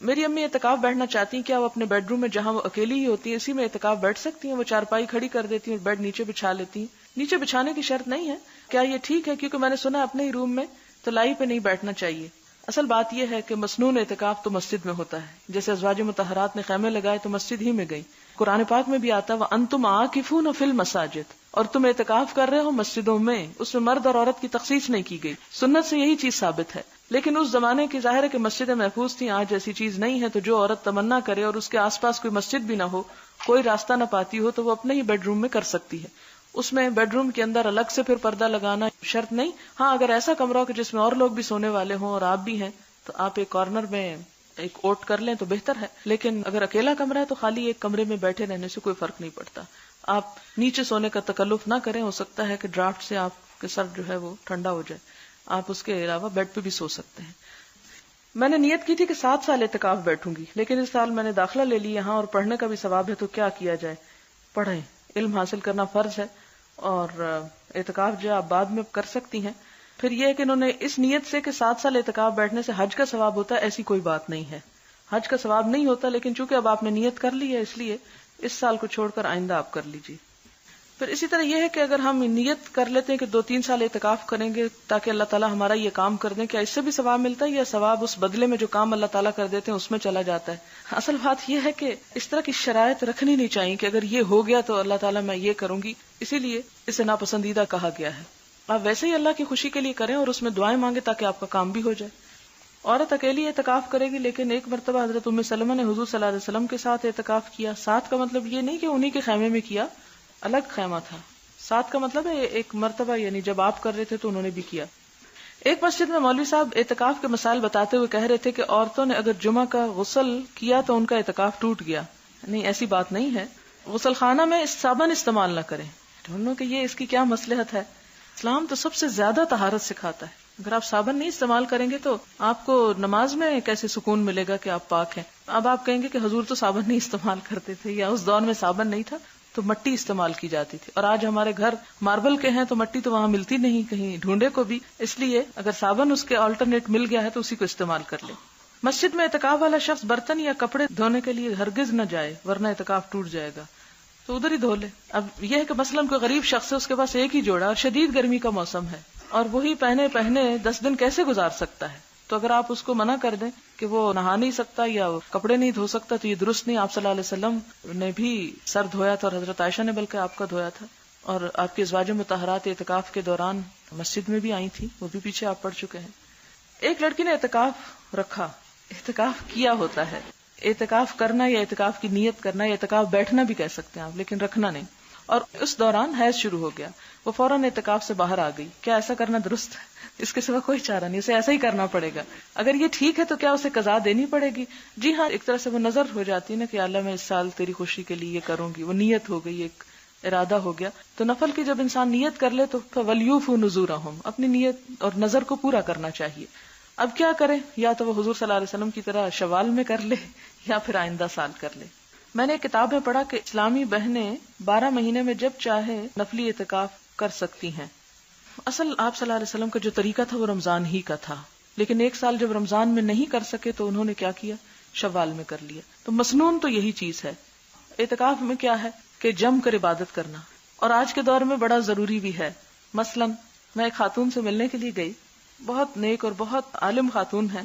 میری امی اعتکاف بیٹھنا چاہتی ہیں، کیا وہ اپنے بیڈ روم میں جہاں وہ اکیلی ہی ہوتی ہیں اسی میں اعتکاف بیٹھ سکتی ہیں؟ وہ چارپائی کھڑی کر دیتی ہیں اور بیڈ نیچے بچھا لیتی ہیں. نیچے بچھانے کی شرط نہیں ہے. کیا یہ ٹھیک ہے؟ کیونکہ میں نے سنا اپنے ہی روم میں تلائی پہ نہیں بیٹھنا چاہیے. اصل بات یہ ہے کہ مسنون اعتکاف تو مسجد میں ہوتا ہے. جیسے ازواج مطہرات نے خیمے لگائے تو مسجد ہی میں گئی. قرآن پاک میں بھی آتا ہے وَأَنْتُمْ عَاكِفُونَ فِي الْمَسَاجِدِ، اور تم اعتکاف کر رہے ہو مسجدوں میں. اس میں مرد اور عورت کی تخصیص نہیں کی گئی. سنت سے یہی چیز ثابت ہے. لیکن اس زمانے کی ظاہر ہے کہ مسجدیں محفوظ تھیں، آج ایسی چیز نہیں ہے. تو جو عورت تمنا کرے اور اس کے آس پاس کوئی مسجد بھی نہ ہو، کوئی راستہ نہ پاتی ہو، تو وہ اپنے ہی بیڈ روم میں کر سکتی ہے. اس میں بیڈ روم کے اندر الگ سے پھر پردہ لگانا شرط نہیں. ہاں اگر ایسا کمرہ ہو کہ جس میں اور لوگ بھی سونے والے ہوں اور آپ بھی ہیں تو آپ ایک کارنر میں ایک اوٹ کر لیں تو بہتر ہے. لیکن اگر اکیلا کمرہ ہے تو خالی ایک کمرے میں بیٹھے رہنے سے کوئی فرق نہیں پڑتا. آپ نیچے سونے کا تکلف نہ کریں، ہو سکتا ہے کہ ڈرافٹ سے آپ کے سر جو ہے وہ ٹھنڈا ہو جائے. آپ اس کے علاوہ بیڈ پہ بھی سو سکتے ہیں. میں نے نیت کی تھی کہ 7 سال اعتکاف بیٹھوں گی، لیکن اس سال میں نے داخلہ لے لی یہاں اور پڑھنے کا بھی ثواب ہے، تو کیا کیا جائے؟ پڑھیں، علم حاصل کرنا فرض ہے اور اعتکاف جو آپ بعد میں کر سکتی ہیں. پھر یہ کہ انہوں نے اس نیت سے کہ 7 سال اعتکاف بیٹھنے سے حج کا ثواب ہوتا ہے، ایسی کوئی بات نہیں ہے. حج کا ثواب نہیں ہوتا، لیکن چونکہ اب آپ نے نیت کر لی ہے اس لیے اس سال کو چھوڑ کر آئندہ آپ کر لیجیے. پھر اسی طرح یہ ہے کہ اگر ہم نیت کر لیتے ہیں کہ 2-3 سال اعتکاف کریں گے تاکہ اللہ تعالیٰ ہمارا یہ کام کر دیں، کیا اس سے بھی ثواب ملتا ہے یا ثواب اس بدلے میں جو کام اللہ تعالیٰ کر دیتے ہیں اس میں چلا جاتا ہے؟ اصل بات یہ ہے کہ اس طرح کی شرائط رکھنی نہیں چاہیے کہ اگر یہ ہو گیا تو اللہ تعالیٰ میں یہ کروں گی، اسی لیے اسے ناپسندیدہ کہا گیا ہے. آپ ویسے ہی اللہ کی خوشی کے لیے کریں اور اس میں دعائیں مانگے تاکہ آپ کا کام بھی ہو جائے. عورت اکیلی اعتکاف کرے گی، لیکن ایک مرتبہ حضرت ام سلمہ نے حضور صلی اللہ علیہ وسلم کے ساتھ اعتکاف کیا. ساتھ کا مطلب یہ نہیں کہ انہی کے خیمے میں کیا، الگ خیمہ تھا. ساتھ کا مطلب ہے ایک مرتبہ، یعنی جب آپ کر رہے تھے تو انہوں نے بھی کیا. ایک مسجد میں مولوی صاحب اعتکاف کے مسائل بتاتے ہوئے کہہ رہے تھے کہ عورتوں نے اگر جمعہ کا غسل کیا تو ان کا اعتکاف ٹوٹ گیا. نہیں، ایسی بات نہیں ہے. غسل خانہ میں صابن استعمال نہ کریں. ڈھونڈو کہ یہ اس کی کیا مصلحت ہے. اسلام تو سب سے زیادہ طہارت سکھاتا ہے. اگر آپ صابن نہیں استعمال کریں گے تو آپ کو نماز میں کیسے سکون ملے گا کہ آپ پاک ہیں. اب آپ کہیں گے کہ حضور تو صابن نہیں استعمال کرتے تھے، یا اس دور میں صابن نہیں تھا تو مٹی استعمال کی جاتی تھی، اور آج ہمارے گھر ماربل کے ہیں تو مٹی تو وہاں ملتی نہیں کہیں ڈھونڈے کو بھی. اس لیے اگر صابن اس کے آلٹرنیٹ مل گیا ہے تو اسی کو استعمال کر لیں. مسجد میں اعتکاف والا شخص برتن یا کپڑے دھونے کے لیے ہرگز نہ جائے ورنہ اعتکاف ٹوٹ جائے گا، تو ادھر ہی دھو لے. اب یہ ہے کہ مثلاً کوئی غریب شخص ہے، اس کے پاس ایک ہی جوڑا اور شدید گرمی کا موسم ہے اور وہی پہنے 10 دن کیسے گزار سکتا ہے؟ تو اگر آپ اس کو منع کر دیں کہ وہ نہا نہیں سکتا یا کپڑے نہیں دھو سکتا تو یہ درست نہیں. آپ صلی اللہ علیہ وسلم نے بھی سر دھویا تھا اور حضرت عائشہ نے بلکہ آپ کا دھویا تھا، اور آپ کی ازواج مطہرات اعتکاف کے دوران مسجد میں بھی آئی تھی، وہ بھی پیچھے آپ پڑھ چکے ہیں. ایک لڑکی نے اعتکاف رکھا، اعتکاف کیا ہوتا ہے. اعتکاف کرنا یا اعتکاف کی نیت کرنا یا اعتکاف بیٹھنا بھی کہہ سکتے ہیں آپ، لیکن رکھنا نہیں. اور اس دوران حیض شروع ہو گیا، وہ فوراً اعتکاف سے باہر آ گئی. کیا ایسا کرنا درست ہے؟ اس کے سوا کوئی چارہ نہیں، اسے ایسا ہی کرنا پڑے گا. اگر یہ ٹھیک ہے تو کیا اسے قضا دینی پڑے گی؟ جی ہاں، ایک طرح سے وہ نظر ہو جاتی ہے نا کہ اللہ میں اس سال تیری خوشی کے لیے یہ کروں گی. وہ نیت ہو گئی، ایک ارادہ ہو گیا. تو نفل کی جب انسان نیت کر لے تو وَلْيُوفُوا نُذُورَهُمْ، اپنی نیت اور نظر کو پورا کرنا چاہیے. اب کیا کرے؟ یا تو وہ حضور صلی اللہ علیہ وسلم کی طرح شوال میں کر لے یا پھر آئندہ سال کر لے. میں نے ایک کتاب میں پڑھا کہ اسلامی بہنیں 12 مہینے میں جب چاہے نفلی اعتکاف کر سکتی ہیں. اصل آپ صلی اللہ علیہ وسلم کا جو طریقہ تھا وہ رمضان ہی کا تھا، لیکن ایک سال جب رمضان میں نہیں کر سکے تو انہوں نے کیا کیا؟ شوال میں کر لیا. تو مسنون تو یہی چیز ہے. اعتکاف میں کیا ہے کہ جم کر عبادت کرنا، اور آج کے دور میں بڑا ضروری بھی ہے. مثلا میں ایک خاتون سے ملنے کے لیے گئی، بہت نیک اور بہت عالم خاتون ہے.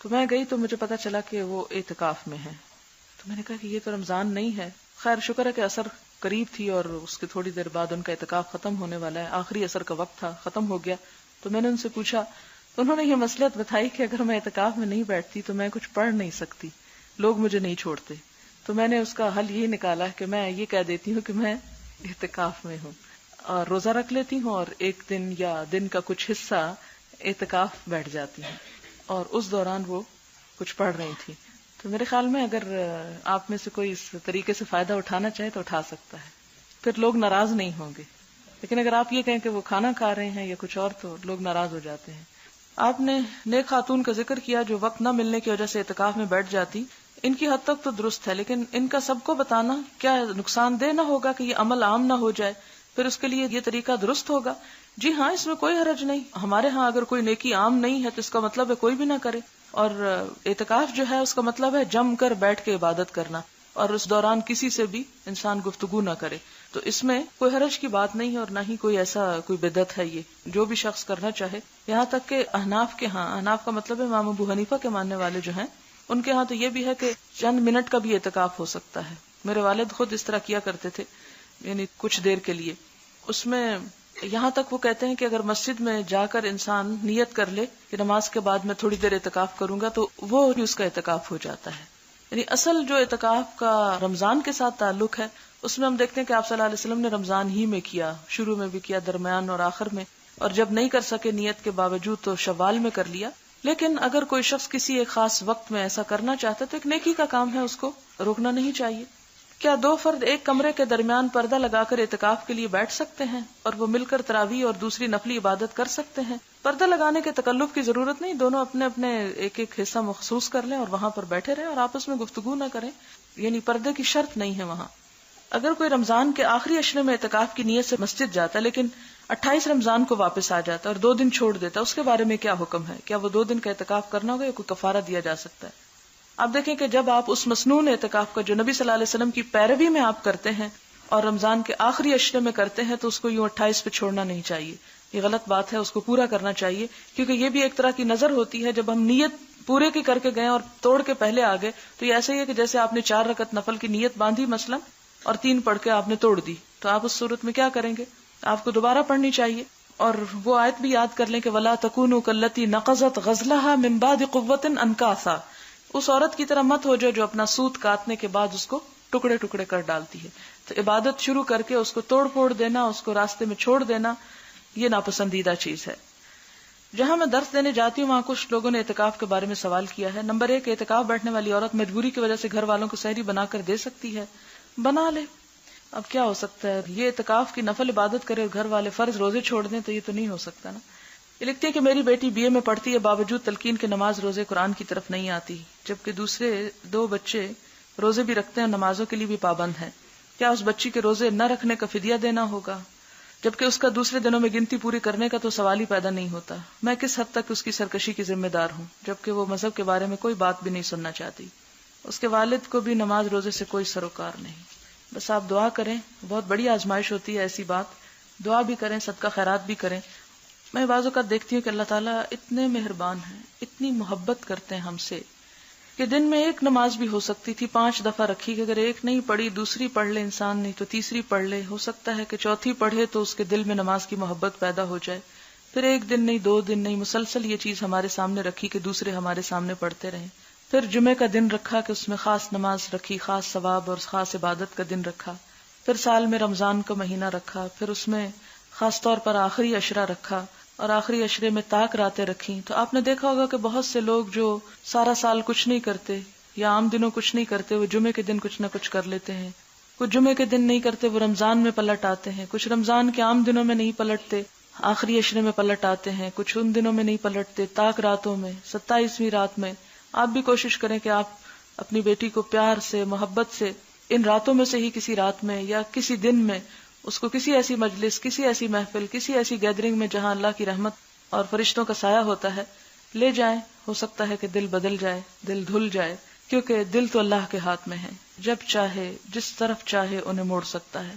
تو میں گئی تو مجھے پتا چلا کہ وہ اعتکاف میں ہے. تو میں نے کہا کہ یہ تو رمضان نہیں ہے. خیر شکر ہے کہ عصر قریب تھی اور اس کے تھوڑی دیر بعد ان کا اعتکاف ختم ہونے والا ہے. آخری عصر کا وقت تھا، ختم ہو گیا. تو میں نے ان سے پوچھا تو انہوں نے یہ مصلحت بتائی کہ اگر میں اعتکاف میں نہیں بیٹھتی تو میں کچھ پڑھ نہیں سکتی، لوگ مجھے نہیں چھوڑتے. تو میں نے اس کا حل یہی نکالا کہ میں یہ کہہ دیتی ہوں کہ میں اعتکاف میں ہوں اور روزہ رکھ لیتی ہوں اور ایک دن یا دن کا کچھ حصہ اعتکاف بیٹھ جاتی ہوں. اور اس دوران وہ کچھ پڑھ رہی تھی. تو میرے خیال میں اگر آپ میں سے کوئی اس طریقے سے فائدہ اٹھانا چاہے تو اٹھا سکتا ہے، پھر لوگ ناراض نہیں ہوں گے. لیکن اگر آپ یہ کہیں کہ وہ کھانا کھا رہے ہیں یا کچھ اور تو لوگ ناراض ہو جاتے ہیں. آپ نے نیک خاتون کا ذکر کیا جو وقت نہ ملنے کی وجہ سے اعتکاف میں بیٹھ جاتی. ان کی حد تک تو درست ہے، لیکن ان کا سب کو بتانا کیا نقصان دہ نہ ہوگا کہ یہ عمل عام نہ ہو جائے؟ پھر اس کے لیے یہ طریقہ درست ہوگا. جی ہاں، اس میں کوئی حرج نہیں. ہمارے ہاں اگر کوئی نیکی عام نہیں ہے تو اس کا مطلب ہے کوئی بھی نہ کرے. اور اعتکاف جو ہے اس کا مطلب ہے جم کر بیٹھ کے عبادت کرنا، اور اس دوران کسی سے بھی انسان گفتگو نہ کرے. تو اس میں کوئی حرج کی بات نہیں ہے اور نہ ہی کوئی ایسا کوئی بدعت ہے. یہ جو بھی شخص کرنا چاہے، یہاں تک کہ احناف کا مطلب ہے امام ابو حنیفہ کے ماننے والے جو ہیں ان کے ہاں تو یہ بھی ہے کہ چند منٹ کا بھی اعتکاف ہو سکتا ہے. میرے والد خود اس طرح کیا کرتے تھے، یعنی کچھ دیر کے لیے. اس میں یہاں تک وہ کہتے ہیں کہ اگر مسجد میں جا کر انسان نیت کر لے کہ نماز کے بعد میں تھوڑی دیر اعتکاف کروں گا تو وہ اس کا اعتکاف ہو جاتا ہے. یعنی اصل جو اعتکاف کا رمضان کے ساتھ تعلق ہے اس میں ہم دیکھتے ہیں کہ آپ صلی اللہ علیہ وسلم نے رمضان ہی میں کیا، شروع میں بھی کیا، درمیان اور آخر میں، اور جب نہیں کر سکے نیت کے باوجود تو شوال میں کر لیا. لیکن اگر کوئی شخص کسی ایک خاص وقت میں ایسا کرنا چاہتا ہے تو ایک نیکی کا کام ہے، اس کو روکنا نہیں چاہیے. کیا دو فرد ایک کمرے کے درمیان پردہ لگا کر اعتکاف کے لیے بیٹھ سکتے ہیں اور وہ مل کر تراویح اور دوسری نفلی عبادت کر سکتے ہیں؟ پردہ لگانے کے تکلف کی ضرورت نہیں، دونوں اپنے اپنے ایک ایک حصہ مخصوص کر لیں اور وہاں پر بیٹھے رہیں اور آپس میں گفتگو نہ کریں. یعنی پردے کی شرط نہیں ہے وہاں. اگر کوئی رمضان کے آخری عشرے میں اعتکاف کی نیت سے مسجد جاتا ہے لیکن 28 رمضان کو واپس آ جاتا ہے اور 2 دن چھوڑ دیتا ہے، اس کے بارے میں کیا حکم ہے؟ کیا وہ 2 دن کا اعتکاف کرنا ہوگا یا کوئی کفارہ دیا جا سکتا ہے؟ آپ دیکھیں کہ جب آپ اس مسنون اعتکاف کا جو نبی صلی اللہ علیہ وسلم کی پیروی میں آپ کرتے ہیں اور رمضان کے آخری عشرے میں کرتے ہیں تو اس کو یوں 28 پہ چھوڑنا نہیں چاہیے. یہ غلط بات ہے، اس کو پورا کرنا چاہیے، کیونکہ یہ بھی ایک طرح کی نظر ہوتی ہے. جب ہم نیت پورے کی کر کے گئے اور توڑ کے پہلے آ گئے تو یہ ایسے ہی ہے کہ جیسے آپ نے 4 رکعت نفل کی نیت باندھی مثلا اور 3 پڑھ کے آپ نے توڑ دی. تو آپ اس صورت میں کیا کریں گے؟ آپ کو دوبارہ پڑھنی چاہیے. اور وہ آیت بھی یاد کر لیں کہ وَلَا تَكُونُوا كَالَّتِي نَقَضَتْ غَزْلَهَا مِن بَعْدِ قُوَّةٍ أَنْكَاثًا. اس عورت کی طرح مت ہو جو اپنا سوت کاٹنے کے بعد اس کو ٹکڑے ٹکڑے کر ڈالتی ہے. تو عبادت شروع کر کے اس کو توڑ پھوڑ دینا، اس کو راستے میں چھوڑ دینا، یہ ناپسندیدہ چیز ہے. جہاں میں درس دینے جاتی ہوں وہاں کچھ لوگوں نے اعتکاف کے بارے میں سوال کیا ہے. نمبر 1، اعتکاف بیٹھنے والی عورت مجبوری کی وجہ سے گھر والوں کو سحری بنا کر دے سکتی ہے؟ بنا لے، اب کیا ہو سکتا ہے. یہ اعتکاف کی نفل عبادت کرے اور گھر والے فرض روزے چھوڑ دیں تو یہ تو نہیں ہو سکتا نا. یہ لکھتی ہے کہ میری بیٹی BA میں پڑھتی ہے، باوجود تلقین کے نماز روزے قرآن کی طرف نہیں آتی، جبکہ دوسرے 2 بچے روزے بھی رکھتے ہیں اور نمازوں کے لیے بھی پابند ہیں. کیا اس بچی کے روزے نہ رکھنے کا فدیہ دینا ہوگا؟ جبکہ اس کا دوسرے دنوں میں گنتی پوری کرنے کا تو سوال ہی پیدا نہیں ہوتا. میں کس حد تک اس کی سرکشی کی ذمہ دار ہوں جبکہ وہ مذہب کے بارے میں کوئی بات بھی نہیں سننا چاہتی. اس کے والد کو بھی نماز روزے سے کوئی سروکار نہیں. بس آپ دعا کریں، بہت بڑی آزمائش ہوتی ہے ایسی بات. دعا بھی کریں، صدقہ خیرات بھی کریں. میں بعض اوقات دیکھتی ہوں کہ اللہ تعالیٰ اتنے مہربان ہیں، اتنی محبت کرتے ہیں ہم سے کہ دن میں 1 نماز بھی ہو سکتی تھی 5 دفعہ رکھی کہ اگر 1 نہیں پڑھی دوسری پڑھ لے انسان، نہیں تو تیسری پڑھ لے، ہو سکتا ہے کہ چوتھی پڑھے تو اس کے دل میں نماز کی محبت پیدا ہو جائے. پھر 1 دن نہیں 2 دن نہیں، مسلسل یہ چیز ہمارے سامنے رکھی کہ دوسرے ہمارے سامنے پڑھتے رہیں. پھر جمعے کا دن رکھا کہ اس میں خاص نماز رکھی، خاص ثواب اور خاص عبادت کا دن رکھا. پھر سال میں رمضان کا مہینہ رکھا، پھر اس میں خاص طور پر آخری عشرہ رکھا اور آخری عشرے میں طاق راتیں رکھی. تو آپ نے دیکھا ہوگا کہ بہت سے لوگ جو سارا سال کچھ نہیں کرتے یا عام دنوں کچھ نہیں کرتے، وہ جمعے کے دن کچھ نہ کچھ کر لیتے ہیں. کچھ جمعے کے دن نہیں کرتے، وہ رمضان میں پلٹ آتے ہیں. کچھ رمضان کے عام دنوں میں نہیں پلٹتے، آخری عشرے میں پلٹ آتے ہیں. کچھ ان دنوں میں نہیں پلٹتے، طاق راتوں میں، 27ویں رات میں. آپ بھی کوشش کریں کہ آپ اپنی بیٹی کو پیار سے، محبت سے ان راتوں میں سے ہی کسی رات میں یا کسی دن میں اس کو کسی ایسی مجلس، کسی ایسی محفل، کسی ایسی گیدرنگ میں جہاں اللہ کی رحمت اور فرشتوں کا سایہ ہوتا ہے لے جائیں. ہو سکتا ہے کہ دل بدل جائے، دل دھل جائے، کیونکہ دل تو اللہ کے ہاتھ میں ہے، جب چاہے جس طرف چاہے انہیں موڑ سکتا ہے.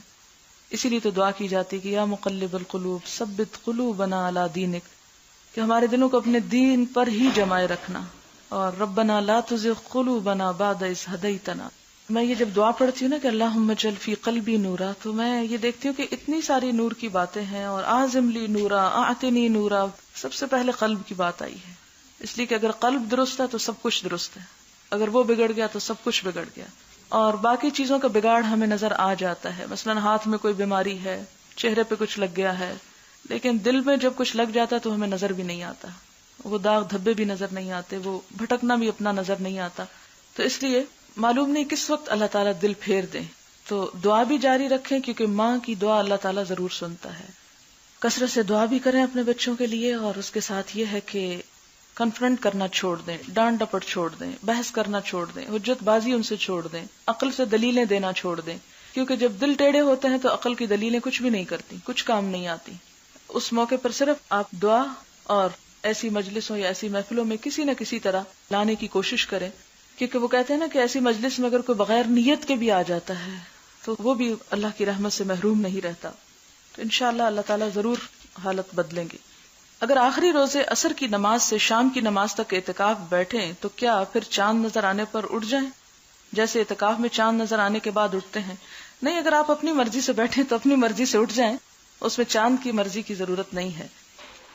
اسی لیے تو دعا کی جاتی کہ یا مقلب القلوب ثبت قلوبنا علی دینک، کہ ہمارے دلوں کو اپنے دین پر ہی جمائے رکھنا. اور ربنا لا تزغ قلوبنا بعد اذ ہدیتنا. میں یہ جب دعا پڑھتی ہوں نا کہ اللہم اجعل فی قلبی نورا، تو میں یہ دیکھتی ہوں کہ اتنی ساری نور کی باتیں ہیں اور اعظم لی نورا اعطنی نورا، سب سے پہلے قلب کی بات آئی ہے. اس لیے کہ اگر قلب درست ہے تو سب کچھ درست ہے، اگر وہ بگڑ گیا تو سب کچھ بگڑ گیا. اور باقی چیزوں کا بگاڑ ہمیں نظر آ جاتا ہے، مثلا ہاتھ میں کوئی بیماری ہے، چہرے پہ کچھ لگ گیا ہے، لیکن دل میں جب کچھ لگ جاتا تو ہمیں نظر بھی نہیں آتا، وہ داغ دھبے بھی نظر نہیں آتے، وہ بھٹکنا بھی اپنا نظر نہیں آتا. تو اس لیے معلوم نہیں کس وقت اللہ تعالیٰ دل پھیر دیں. تو دعا بھی جاری رکھیں کیونکہ ماں کی دعا اللہ تعالیٰ ضرور سنتا ہے. کثرت سے دعا بھی کریں اپنے بچوں کے لیے، اور اس کے ساتھ یہ ہے کہ کنفرنٹ کرنا چھوڑ دیں، ڈانٹ ڈپٹ چھوڑ دیں، بحث کرنا چھوڑ دیں، حجت بازی ان سے چھوڑ دیں، عقل سے دلیلیں دینا چھوڑ دیں. کیونکہ جب دل ٹیڑھے ہوتے ہیں تو عقل کی دلیلیں کچھ بھی نہیں کرتی، کچھ کام نہیں آتی. اس موقع پر صرف آپ دعا اور ایسی مجلسوں یا ایسی محفلوں میں کسی نہ کسی طرح لانے کی کوشش کریں، کیونکہ وہ کہتے ہیں نا کہ ایسی مجلس میں اگر کوئی بغیر نیت کے بھی آ جاتا ہے تو وہ بھی اللہ کی رحمت سے محروم نہیں رہتا. تو انشاءاللہ اللہ تعالیٰ ضرور حالت بدلیں گے. اگر آخری روزے عصر کی نماز سے شام کی نماز تک اعتکاف بیٹھیں تو کیا پھر چاند نظر آنے پر اٹھ جائیں، جیسے اعتکاف میں چاند نظر آنے کے بعد اٹھتے ہیں؟ نہیں، اگر آپ اپنی مرضی سے بیٹھیں تو اپنی مرضی سے اٹھ جائیں، اس میں چاند کی مرضی کی ضرورت نہیں ہے.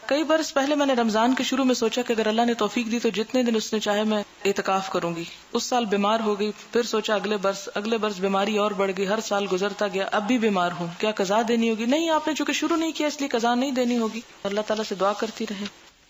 کئی برس پہلے میں نے رمضان کے شروع میں سوچا کہ اگر اللہ نے توفیق دی تو جتنے دن اس نے چاہے میں اعتکاف کروں گی. اس سال بیمار ہو گئی، پھر سوچا اگلے برس بیماری اور بڑھ گئی، ہر سال گزرتا گیا، اب بھی بیمار ہوں، کیا قضا دینی ہوگی؟ نہیں، آپ نے چونکہ شروع نہیں کیا اس لیے قضا نہیں دینی ہوگی. اللہ تعالیٰ سے دعا کرتی رہے.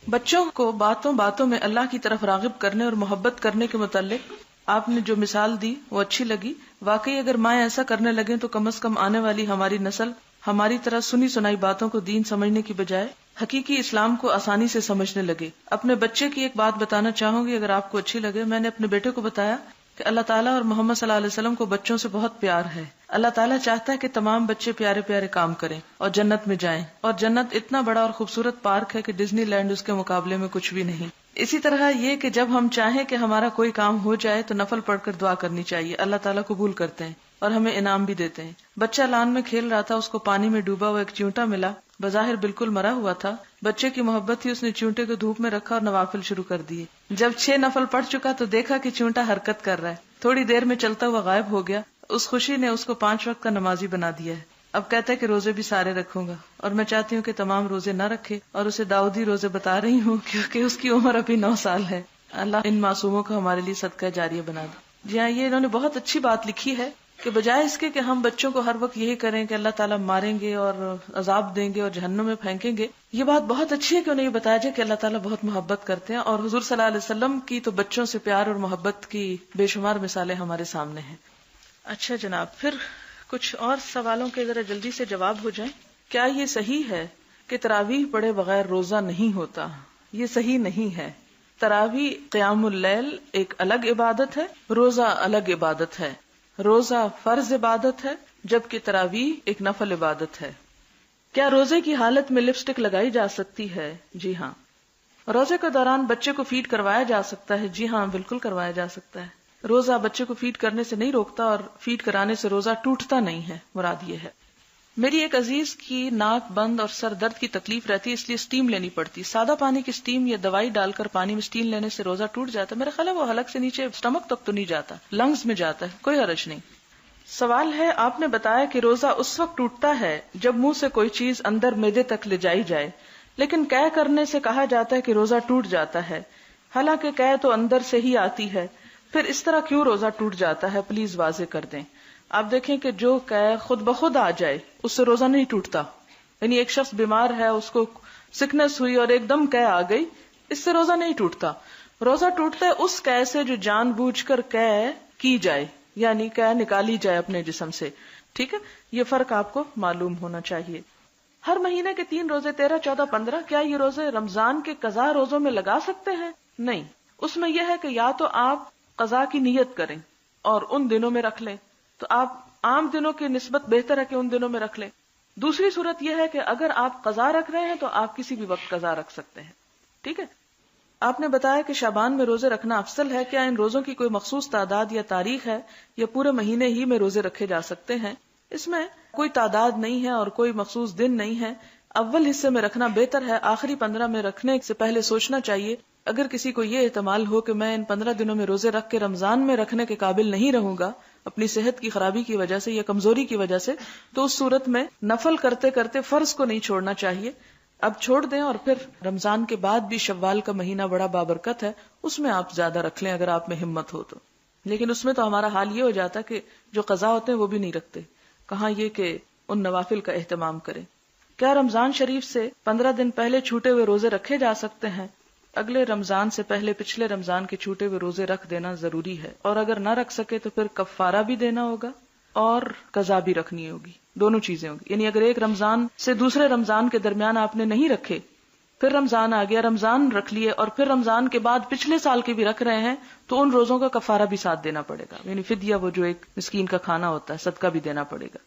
بچوں کو باتوں میں اللہ کی طرف راغب کرنے اور محبت کرنے کے متعلق آپ نے جو مثال دی وہ اچھی لگی. واقعی اگر مائیں ایسا کرنے لگیں تو کم از کم آنے والی ہماری نسل ہماری طرح سنی سنائی باتوں کو دین سمجھنے کی بجائے حقیقی اسلام کو آسانی سے سمجھنے لگے. اپنے بچے کی ایک بات بتانا چاہوں گی اگر آپ کو اچھی لگے. میں نے اپنے بیٹے کو بتایا کہ اللہ تعالیٰ اور محمد صلی اللہ علیہ وسلم کو بچوں سے بہت پیار ہے. اللہ تعالیٰ چاہتا ہے کہ تمام بچے پیارے پیارے کام کریں اور جنت میں جائیں، اور جنت اتنا بڑا اور خوبصورت پارک ہے کہ ڈزنی لینڈ اس کے مقابلے میں کچھ بھی نہیں. اسی طرح یہ کہ جب ہم چاہیں کہ ہمارا کوئی کام ہو جائے تو نفل پڑھ کر دعا کرنی چاہیے. اللہ تعالیٰ قبول کرتے ہیں اور ہمیں انعام بھی دیتے ہیں. بچہ لان میں کھیل رہا تھا، اس کو پانی میں ڈوبا ہوا ایک چیونٹا ملا، بظاہر بالکل مرا ہوا تھا. بچے کی محبت تھی، اس نے چیونٹے کو دھوپ میں رکھا اور نوافل شروع کر دیے. جب 6 نفل پڑھ چکا تو دیکھا کہ چیونٹا حرکت کر رہا ہے، تھوڑی دیر میں چلتا ہوا غائب ہو گیا. اس خوشی نے اس کو 5 وقت کا نمازی بنا دیا ہے. اب کہتا ہے کہ روزے بھی سارے رکھوں گا، اور میں چاہتی ہوں کہ تمام روزے نہ رکھے اور اسے داؤدی روزے بتا رہی ہوں کیونکہ اس کی عمر ابھی 9 سال ہے. اللہ ان معصوموں کو ہمارے لیے صدقہ جاریہ بنا دے. جی ہاں، یہ انہوں نے بہت اچھی بات لکھی ہے کہ بجائے اس کے کہ ہم بچوں کو ہر وقت یہی کریں کہ اللہ تعالیٰ ماریں گے اور عذاب دیں گے اور جہنم میں پھینکیں گے، یہ بات بہت اچھی ہے کہ انہیں یہ بتایا جائے کہ اللہ تعالیٰ بہت محبت کرتے ہیں. اور حضور صلی اللہ علیہ وسلم کی تو بچوں سے پیار اور محبت کی بے شمار مثالیں ہمارے سامنے ہیں. اچھا جناب، پھر کچھ اور سوالوں کے ذرا جلدی سے جواب ہو جائیں. کیا یہ صحیح ہے کہ تراویح پڑھے بغیر روزہ نہیں ہوتا؟ یہ صحیح نہیں ہے. تراویح قیام اللیل ایک الگ عبادت ہے، روزہ الگ عبادت ہے. روزہ فرض عبادت ہے جبکہ تراویح ایک نفل عبادت ہے. کیا روزے کی حالت میں لپسٹک لگائی جا سکتی ہے؟ جی ہاں. روزے کے دوران بچے کو فیڈ کروایا جا سکتا ہے. جی ہاں، بالکل کروایا جا سکتا ہے. روزہ بچے کو فیڈ کرنے سے نہیں روکتا اور فیڈ کرانے سے روزہ ٹوٹتا نہیں ہے، مراد یہ ہے. میری ایک عزیز کی ناک بند اور سر درد کی تکلیف رہتی ہے، اس لیے اسٹیم لینی پڑتی. سادہ پانی کی اسٹیم یا دوائی ڈال کر پانی میں اسٹیم لینے سے روزہ ٹوٹ جاتا ہے؟ میرا خیال ہے وہ حلق سے نیچے اسٹمک تک تو نہیں جاتا، لنگز میں جاتا ہے، کوئی حرج نہیں. سوال ہے، آپ نے بتایا کہ روزہ اس وقت ٹوٹتا ہے جب منہ سے کوئی چیز اندر معدے تک لے جائی جائے، لیکن قے کرنے سے کہا جاتا ہے کہ روزہ ٹوٹ جاتا ہے، حالانکہ قے تو اندر سے ہی آتی ہے. پھر اس طرح کیوں روزہ ٹوٹ جاتا ہے؟ پلیز واضح کر دیں. آپ دیکھیں کہ جو قے خود بخود آ جائے اس سے روزہ نہیں ٹوٹتا. یعنی ایک شخص بیمار ہے، اس کو سکنس ہوئی اور ایک دم قے آ گئی، اس سے روزہ نہیں ٹوٹتا. روزہ ٹوٹتا ہے اس قے سے جو جان بوجھ کر قے کی جائے، یعنی قے نکالی جائے اپنے جسم سے. ٹھیک ہے، یہ فرق آپ کو معلوم ہونا چاہیے. ہر مہینے کے 3 روزے 13، 14، 15، کیا یہ روزے رمضان کے قضا روزوں میں لگا سکتے ہیں؟ نہیں. اس میں یہ ہے کہ یا تو آپ قضا کی نیت کریں اور ان دنوں میں رکھ لیں، تو آپ عام دنوں کی نسبت بہتر ہے کہ ان دنوں میں رکھ لیں. دوسری صورت یہ ہے کہ اگر آپ قضا رکھ رہے ہیں تو آپ کسی بھی وقت قضا رکھ سکتے ہیں. ٹھیک ہے. آپ نے بتایا کہ شعبان میں روزے رکھنا افضل ہے. کیا ان روزوں کی کوئی مخصوص تعداد یا تاریخ ہے یا پورے مہینے ہی میں روزے رکھے جا سکتے ہیں؟ اس میں کوئی تعداد نہیں ہے اور کوئی مخصوص دن نہیں ہے. اول حصے میں رکھنا بہتر ہے، آخری 15 میں رکھنے سے پہلے سوچنا چاہیے. اگر کسی کو یہ احتمال ہو کہ میں ان 15 دنوں میں روزے رکھ کے رمضان میں رکھنے کے قابل نہیں رہوں گا اپنی صحت کی خرابی کی وجہ سے یا کمزوری کی وجہ سے، تو اس صورت میں نفل کرتے کرتے فرض کو نہیں چھوڑنا چاہیے. اب چھوڑ دیں اور پھر رمضان کے بعد بھی شوال کا مہینہ بڑا بابرکت ہے، اس میں آپ زیادہ رکھ لیں اگر آپ میں ہمت ہو تو. لیکن اس میں تو ہمارا حال یہ ہو جاتا کہ جو قضا ہوتے ہیں وہ بھی نہیں رکھتے، کہاں یہ کہ ان نوافل کا اہتمام کریں. کیا رمضان شریف سے 15 دن پہلے چھوٹے ہوئے روزے رکھے جا سکتے ہیں؟ اگلے رمضان سے پہلے پچھلے رمضان کے چھوٹے ہوئے روزے رکھ دینا ضروری ہے، اور اگر نہ رکھ سکے تو پھر کفارہ بھی دینا ہوگا اور قضا بھی رکھنی ہوگی، دونوں چیزیں ہوگی. یعنی اگر ایک رمضان سے دوسرے رمضان کے درمیان آپ نے نہیں رکھے، پھر رمضان آ گیا، رمضان رکھ لیے اور پھر رمضان کے بعد پچھلے سال کے بھی رکھ رہے ہیں، تو ان روزوں کا کفارہ بھی ساتھ دینا پڑے گا. یعنی فدیہ، وہ جو ایک مسکین کا کھانا ہوتا ہے، صدقہ بھی دینا پڑے گا.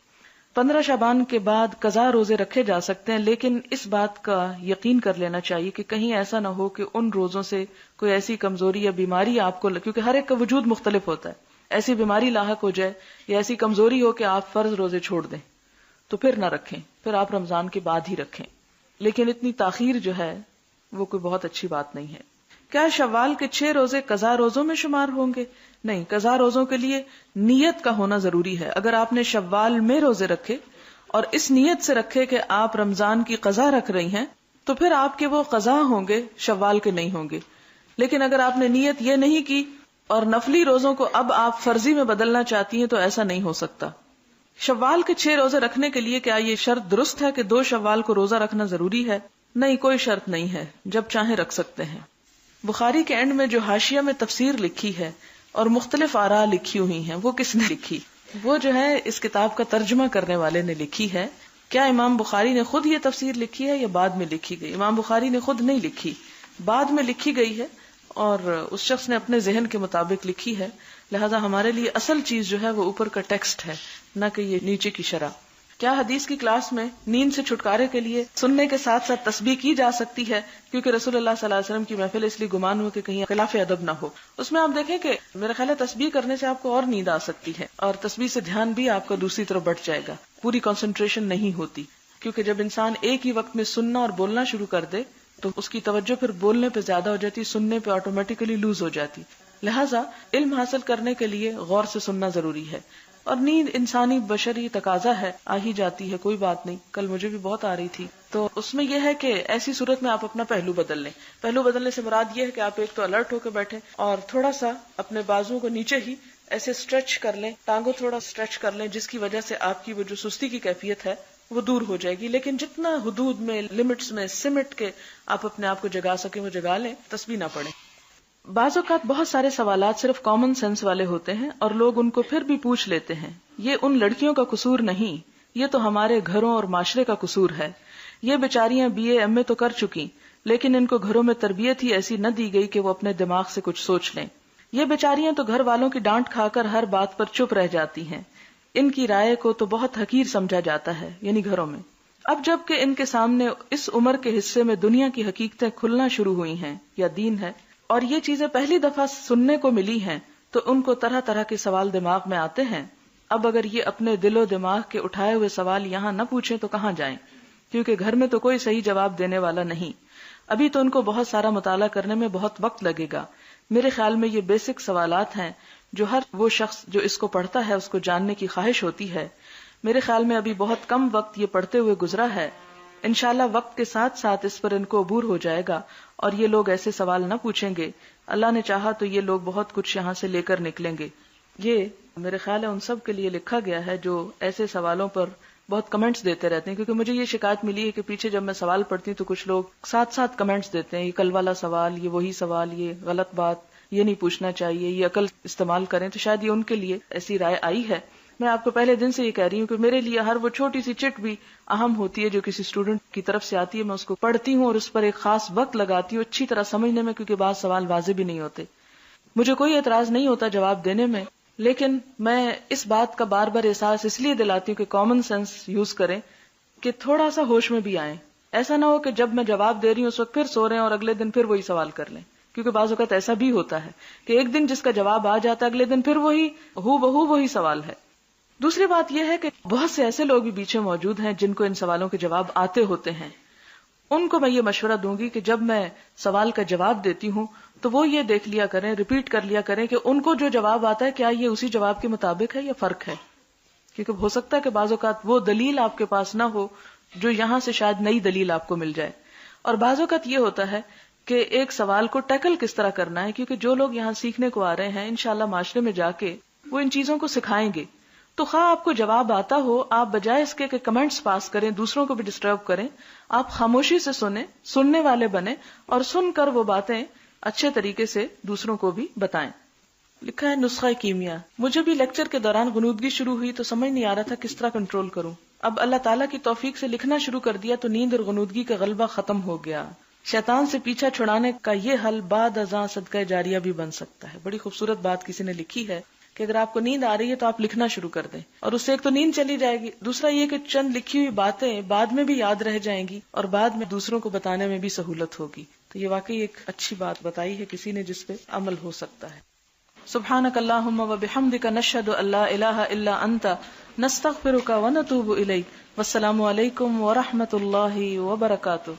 15 شعبان کے بعد قضا روزے رکھے جا سکتے ہیں، لیکن اس بات کا یقین کر لینا چاہیے کہ کہیں ایسا نہ ہو کہ ان روزوں سے کوئی ایسی کمزوری یا بیماری آپ کو، کیونکہ ہر ایک کا وجود مختلف ہوتا ہے، ایسی بیماری لاحق ہو جائے یا ایسی کمزوری ہو کہ آپ فرض روزے چھوڑ دیں تو پھر نہ رکھیں، پھر آپ رمضان کے بعد ہی رکھیں. لیکن اتنی تاخیر جو ہے وہ کوئی بہت اچھی بات نہیں ہے. کیا شوال کے 6 روزے قضا روزوں میں شمار ہوں گے؟ نہیں، قضا روزوں کے لیے نیت کا ہونا ضروری ہے. اگر آپ نے شوال میں روزے رکھے اور اس نیت سے رکھے کہ آپ رمضان کی قضا رکھ رہی ہیں تو پھر آپ کے وہ قضا ہوں گے، شوال کے نہیں ہوں گے. لیکن اگر آپ نے نیت یہ نہیں کی اور نفلی روزوں کو اب آپ فرضی میں بدلنا چاہتی ہیں تو ایسا نہیں ہو سکتا. شوال کے 6 روزے رکھنے کے لیے کیا یہ شرط درست ہے کہ 2 شوال کو روزہ رکھنا ضروری ہے؟ نہیں، کوئی شرط نہیں ہے، جب چاہیں رکھ سکتے ہیں. بخاری کے اینڈ میں جو حاشیہ میں تفسیر لکھی ہے اور مختلف آراء لکھی ہوئی ہیں، وہ کس نے لکھی؟ وہ جو ہے اس کتاب کا ترجمہ کرنے والے نے لکھی ہے. کیا امام بخاری نے خود یہ تفسیر لکھی ہے یا بعد میں لکھی گئی؟ امام بخاری نے خود نہیں لکھی، بعد میں لکھی گئی ہے اور اس شخص نے اپنے ذہن کے مطابق لکھی ہے. لہذا ہمارے لیے اصل چیز جو ہے وہ اوپر کا ٹیکسٹ ہے، نہ کہ یہ نیچے کی شرح. کیا حدیث کی کلاس میں نیند سے چھٹکارے کے لیے سننے کے ساتھ ساتھ تسبیح کی جا سکتی ہے؟ کیونکہ رسول اللہ صلی اللہ علیہ وسلم کی محفل اس لیے گمان ہو کہ کہیں خلاف ادب نہ ہو. اس میں آپ دیکھیں کہ میرا خیال ہے تسبیح کرنے سے آپ کو اور نیند آ سکتی ہے اور تسبیح سے دھیان بھی آپ کا دوسری طرف بٹ جائے گا، پوری کنسنٹریشن نہیں ہوتی. کیونکہ جب انسان ایک ہی وقت میں سننا اور بولنا شروع کر دے تو اس کی توجہ پھر بولنے پہ زیادہ ہو جاتی، سننے پہ آٹومیٹیکلی لوز ہو جاتی. لہٰذا علم حاصل کرنے کے لیے غور سے سننا ضروری ہے. اور نیند انسانی بشری تقاضا ہے، آ ہی جاتی ہے، کوئی بات نہیں. کل مجھے بھی بہت آ رہی تھی. تو اس میں یہ ہے کہ ایسی صورت میں آپ اپنا پہلو بدل لیں. پہلو بدلنے سے مراد یہ ہے کہ آپ ایک تو الرٹ ہو کے بیٹھیں اور تھوڑا سا اپنے بازو کو نیچے ہی ایسے اسٹریچ کر لیں، ٹانگوں تھوڑا اسٹریچ کر لیں، جس کی وجہ سے آپ کی وہ جو سستی کی کیفیت ہے وہ دور ہو جائے گی. لیکن جتنا حدود میں، لمٹس میں سمٹ کے آپ اپنے آپ کو جگا سکیں وہ جگا لیں، تسبیح نہ پڑھیں. بعض اوقات بہت سارے سوالات صرف کامن سینس والے ہوتے ہیں اور لوگ ان کو پھر بھی پوچھ لیتے ہیں. یہ ان لڑکیوں کا قصور نہیں، یہ تو ہمارے گھروں اور معاشرے کا قصور ہے. یہ بیچاریاں BA MA تو کر چکی، لیکن ان کو گھروں میں تربیت ہی ایسی نہ دی گئی کہ وہ اپنے دماغ سے کچھ سوچ لیں. یہ بیچاریاں تو گھر والوں کی ڈانٹ کھا کر ہر بات پر چپ رہ جاتی ہیں. ان کی رائے کو تو بہت حقیر سمجھا جاتا ہے، یعنی گھروں میں. اب جب کہ ان کے سامنے اس عمر کے حصے میں دنیا کی حقیقتیں کھلنا شروع ہوئی ہیں یا دین ہے اور یہ چیزیں پہلی دفعہ سننے کو ملی ہیں تو ان کو طرح طرح کے سوال دماغ میں آتے ہیں. اب اگر یہ اپنے دل و دماغ کے اٹھائے ہوئے سوال یہاں نہ پوچھیں تو کہاں جائیں، کیونکہ گھر میں تو کوئی صحیح جواب دینے والا نہیں. ابھی تو ان کو بہت سارا مطالعہ کرنے میں بہت وقت لگے گا. میرے خیال میں یہ بیسک سوالات ہیں جو ہر وہ شخص جو اس کو پڑھتا ہے اس کو جاننے کی خواہش ہوتی ہے. میرے خیال میں ابھی بہت کم وقت یہ پڑھتے ہوئے گزرا ہے. انشاءاللہ وقت کے ساتھ ساتھ اس پر ان کو عبور ہو جائے گا اور یہ لوگ ایسے سوال نہ پوچھیں گے. اللہ نے چاہا تو یہ لوگ بہت کچھ یہاں سے لے کر نکلیں گے. یہ میرے خیال ہے ان سب کے لیے لکھا گیا ہے جو ایسے سوالوں پر بہت کمنٹس دیتے رہتے ہیں. کیونکہ مجھے یہ شکایت ملی ہے کہ پیچھے جب میں سوال پڑھتی ہوں تو کچھ لوگ ساتھ ساتھ کمنٹس دیتے ہیں، یہ کل والا سوال، یہ وہی سوال، یہ غلط بات، یہ نہیں پوچھنا چاہیے، یہ عقل استعمال کریں. تو شاید یہ ان کے لیے ایسی رائے آئی ہے. میں آپ کو پہلے دن سے یہ کہہ رہی ہوں کہ میرے لیے ہر وہ چھوٹی سی چٹ بھی اہم ہوتی ہے جو کسی اسٹوڈنٹ کی طرف سے آتی ہے. میں اس کو پڑھتی ہوں اور اس پر ایک خاص وقت لگاتی ہوں اچھی طرح سمجھنے میں، کیونکہ بعض سوال واضح بھی نہیں ہوتے. مجھے کوئی اعتراض نہیں ہوتا جواب دینے میں، لیکن میں اس بات کا بار بار احساس اس لیے دلاتی ہوں کہ کامن سینس یوز کریں، کہ تھوڑا سا ہوش میں بھی آئیں. ایسا نہ ہو کہ جب میں جواب دے رہی ہوں اس وقت پھر سو رہے ہیں اور اگلے دن پھر وہی سوال کر لیں. کیونکہ بعض اوقات ایسا بھی ہوتا ہے کہ ایک دن جس کا جواب آ جاتا ہے اگلے دن پھر وہی بہو وہی سوال ہے. دوسری بات یہ ہے کہ بہت سے ایسے لوگ بھی پیچھے موجود ہیں جن کو ان سوالوں کے جواب آتے ہوتے ہیں. ان کو میں یہ مشورہ دوں گی کہ جب میں سوال کا جواب دیتی ہوں تو وہ یہ دیکھ لیا کریں، ریپیٹ کر لیا کریں کہ ان کو جو جواب آتا ہے کیا یہ اسی جواب کے مطابق ہے یا فرق ہے. کیونکہ ہو سکتا ہے کہ بعض اوقات وہ دلیل آپ کے پاس نہ ہو جو یہاں سے شاید نئی دلیل آپ کو مل جائے. اور بعض اوقات یہ ہوتا ہے کہ ایک سوال کو ٹیکل کس طرح کرنا ہے، کیونکہ جو لوگ یہاں سیکھنے کو آ رہے ہیں انشاءاللہ معاشرے میں جا کے وہ ان چیزوں کو سکھائیں گے. تو خواہ آپ کو جواب آتا ہو، آپ بجائے اس کے کہ کمنٹس پاس کریں، دوسروں کو بھی ڈسٹرب کریں، آپ خاموشی سے سنیں، سننے والے بنیں اور سن کر وہ باتیں اچھے طریقے سے دوسروں کو بھی بتائیں. لکھا ہے نسخہ کیمیا. مجھے بھی لیکچر کے دوران غنودگی شروع ہوئی تو سمجھ نہیں آ رہا تھا کس طرح کنٹرول کروں. اب اللہ تعالیٰ کی توفیق سے لکھنا شروع کر دیا تو نیند اور غنودگی کا غلبہ ختم ہو گیا. شیطان سے پیچھا چھڑانے کا یہ حل بعد ازاں صدقہ جاریہ بھی بن سکتا ہے. بڑی خوبصورت بات کسی نے لکھی ہے کہ اگر آپ کو نیند آ رہی ہے تو آپ لکھنا شروع کر دیں، اور اس سے ایک تو نیند چلی جائے گی، دوسرا یہ کہ چند لکھی ہوئی باتیں بعد میں بھی یاد رہ جائیں گی اور بعد میں دوسروں کو بتانے میں بھی سہولت ہوگی. تو یہ واقعی ایک اچھی بات بتائی ہے کسی نے جس پہ عمل ہو سکتا ہے. سبحانک اللہم و بحمدک نشہد ان لا الہ الا انت نستغفرک و نتوب الیک. والسلام علیکم ورحمۃ اللہ وبرکاتہ.